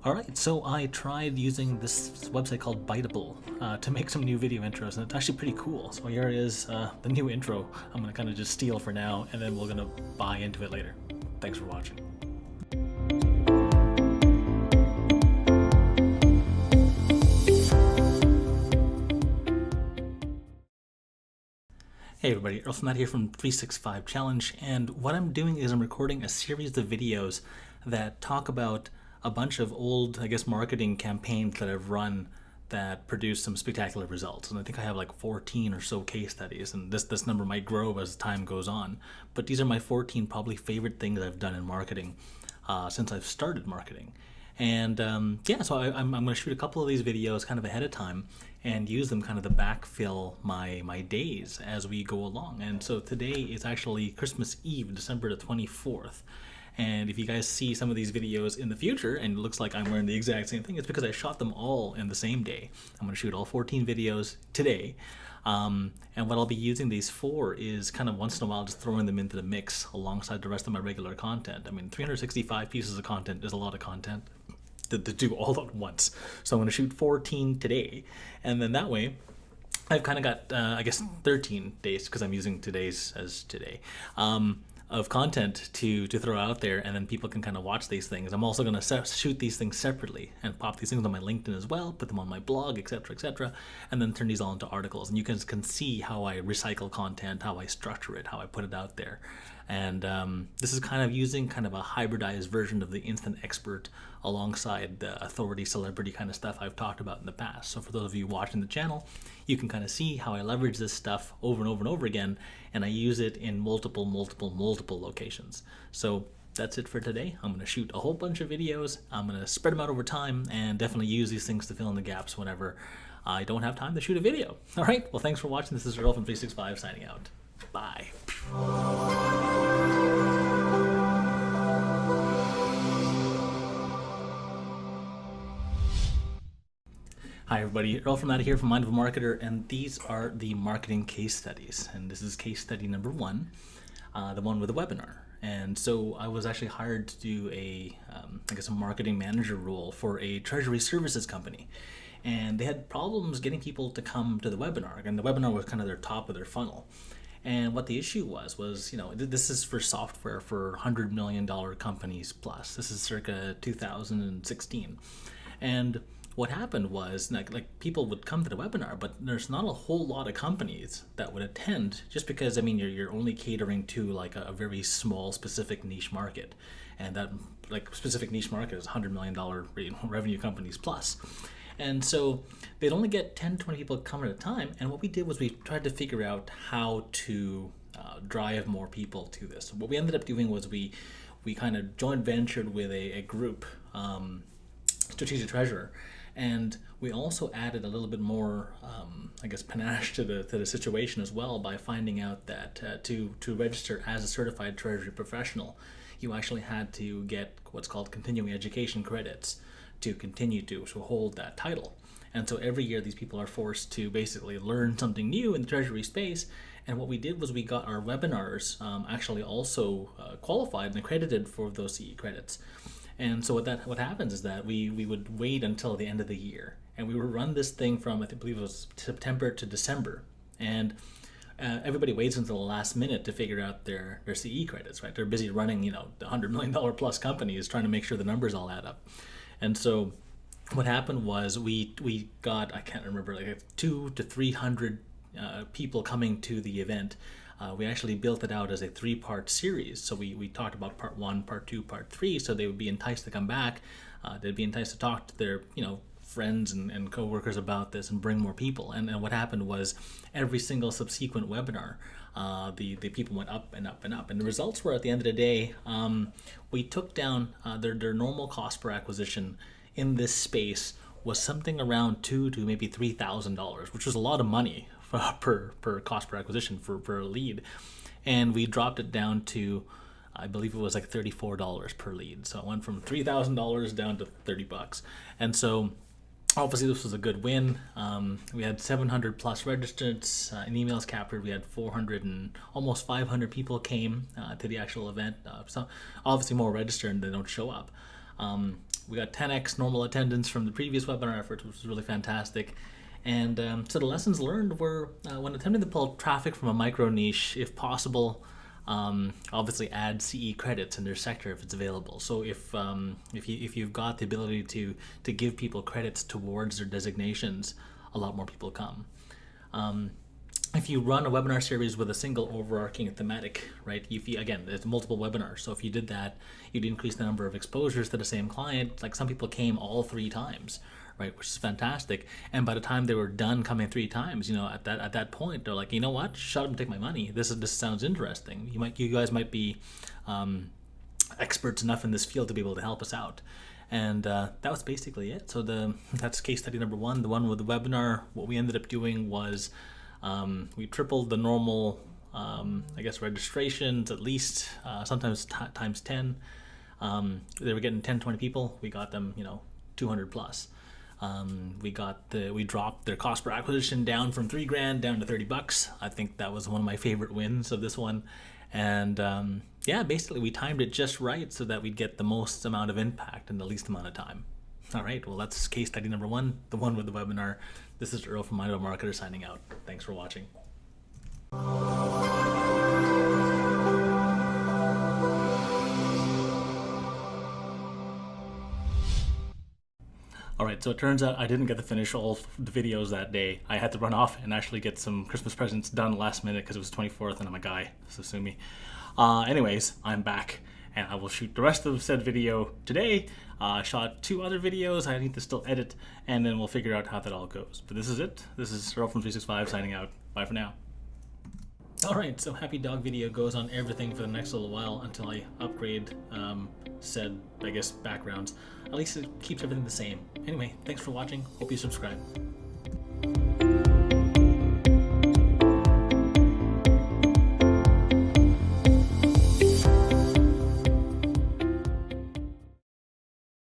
Alright, so I tried using this website called Biteable to make some new video intros, and it's actually pretty cool. So here is the new intro. I'm going to kind of just steal for now, and then we're going to buy into it later. Thanks for watching. Hey everybody, Earl Flormata here from 365 Challenge, and what I'm doing is I'm recording a series of videos that talk about a bunch of old, marketing campaigns that I've run that produce some spectacular results. And I think I have like 14 or so case studies, and this number might grow as time goes on. But these are my 14 probably favorite things I've done in marketing since I've started marketing. And so I'm going to shoot a couple of these videos kind of ahead of time and use them kind of to backfill my days as we go along. And so today is actually Christmas Eve, December the 24th. And if you guys see some of these videos in the future and it looks like I'm wearing the exact same thing, it's because I shot them all in the same day. I'm going to shoot all 14 videos today. And what I'll be using these for is kind of once in a while just throwing them into the mix alongside the rest of my regular content. I mean, 365 pieces of content is a lot of content to do all at once. So I'm going to shoot 14 today. And then that way, I've kind of got, 13 days, because I'm using today's as today, of content to throw out there, and then people can kind of watch these things. I'm also going to shoot these things separately and pop these things on my LinkedIn as well, put them on my blog, etc., and then turn these all into articles. And you guys can see how I recycle content, how I structure it, how I put it out there. And this is kind of using kind of a hybridized version of the instant expert alongside the authority celebrity kind of stuff I've talked about in the past. So for those of you watching the channel, you can kind of see how I leverage this stuff over and over and over again, and I use it in multiple locations. So that's it for today. I'm going to shoot a whole bunch of videos. I'm going to spread them out over time and definitely use these things to fill in the gaps whenever I don't have time to shoot a video. All right, well, thanks for watching. This is Earl from 365 signing out. Bye. Hi everybody, Earl Flormata here from Mindful Marketer, and these are the marketing case studies. And this is case study number one, the one with the webinar. And so I was actually hired to do a marketing manager role for a treasury services company. And they had problems getting people to come to the webinar, and the webinar was kind of their top of their funnel. And what the issue was, this is for software for $100 million companies plus. This is circa 2016. And what happened was, like people would come to the webinar, but there's not a whole lot of companies that would attend, just because, I mean, you're only catering to like a very small specific niche market. And that like specific niche market is $100 million revenue companies plus. And so they'd only get 10, 20 people come at a time. And what we did was we tried to figure out how to drive more people to this. So what we ended up doing was we kind of joint ventured with a group, Strategic Treasurer, and we also added a little bit more, panache to the situation as well by finding out that to register as a certified treasury professional, you actually had to get what's called continuing education credits to continue to hold that title. And so every year these people are forced to basically learn something new in the treasury space. And what we did was we got our webinars actually also qualified and accredited for those CE credits. And so what happens is that we would wait until the end of the year, and we would run this thing from, I believe it was September to December. And everybody waits until the last minute to figure out their CE credits, right? They're busy running, the $100 million plus companies, trying to make sure the numbers all add up. And so what happened was we got, I can't remember, like 200 to 300 people coming to the event. We actually built it out as a 3-part series. So we talked about part 1, part 2, part 3, so they would be enticed to come back. They'd be enticed to talk to their friends and coworkers about this and bring more people. And what happened was every single subsequent webinar, the people went up and up and up. And the results were, at the end of the day, we took down their normal cost per acquisition in this space was something around $2,000 to maybe $3,000, which was a lot of money per cost per acquisition for a lead. And we dropped it down to, I believe it was like $34 per lead. So it went from $3,000 down to $30. And so obviously this was a good win. We had 700 plus registrants in emails captured. We had 400 and almost 500 people came to the actual event. So obviously more registered and they don't show up. We got 10x normal attendance from the previous webinar efforts, which was really fantastic. And so the lessons learned were when attempting to pull traffic from a micro niche, if possible, obviously add CE credits in their sector if it's available. So if you've got the ability to give people credits towards their designations, a lot more people come. If you run a webinar series with a single overarching thematic, right? Again, there's multiple webinars. So if you did that, you'd increase the number of exposures to the same client. Like some people came all 3 times, right? Which is fantastic. And by the time they were done coming 3 times, at that point, they're like, you know what? Shut up and take my money. This sounds interesting. You guys might be experts enough in this field to be able to help us out. And that was basically it. So that's case study number 1, the one with the webinar. What we ended up doing was we tripled the normal, registrations at least, sometimes times 10. They were getting 10, 20 people. We got them, 200 plus. We dropped their cost per acquisition down from $3,000 down to $30. I think that was one of my favorite wins of this one. And basically we timed it just right so that we'd get the most amount of impact in the least amount of time. All right, well, that's case study number 1, the one with the webinar. This is Earl from Mind of a Marketer signing out. Thanks for watching. All right, so it turns out I didn't get to finish all the videos that day. I had to run off and actually get some Christmas presents done last minute because it was 24th and I'm a guy, so sue me. Anyways, I'm back and I will shoot the rest of said video today. Shot 2 other videos I need to still edit, and then we'll figure out how that all goes. But this is it. This is Earl from 365 signing out. Bye for now. Alright, so Happy Dog video goes on everything for the next little while until I upgrade said, backgrounds. At least it keeps everything the same. Anyway, thanks for watching. Hope you subscribe.